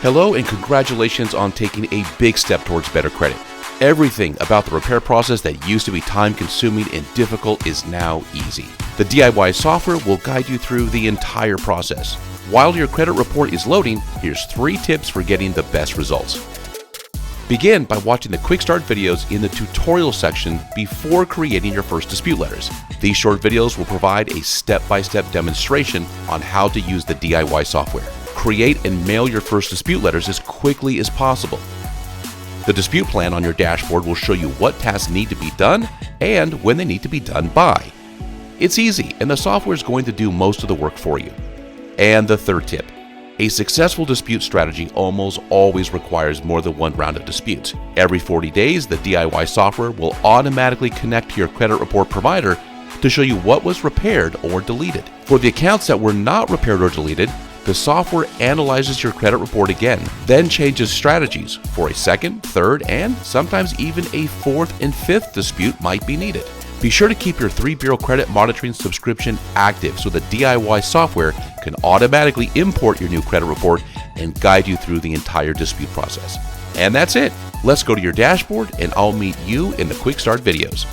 Hello and congratulations on taking a big step towards better credit. Everything about the repair process that used to be time-consuming and difficult is now easy. The DIY software will guide you through the entire process. While your credit report is loading, here's 3 tips for getting the best results. Begin by watching the quick start videos in the tutorial section before creating your first dispute letters. These short videos will provide a step-by-step demonstration on how to use the DIY software. Create and mail your first dispute letters as quickly as possible. The dispute plan on your dashboard will show you what tasks need to be done and when they need to be done by. It's easy, and the software is going to do most of the work for you. And the third tip. A successful dispute strategy almost always requires more than one round of disputes. Every 40 days, the DIY software will automatically connect to your credit report provider to show you what was repaired or deleted. For the accounts that were not repaired or deleted, the software analyzes your credit report again, then changes strategies for a second, third, and sometimes even a fourth and fifth dispute might be needed. Be sure to keep your 3Bureau credit monitoring subscription active so the DIY software can automatically import your new credit report and guide you through the entire dispute process. And that's it. Let's go to your dashboard and I'll meet you in the quick start videos.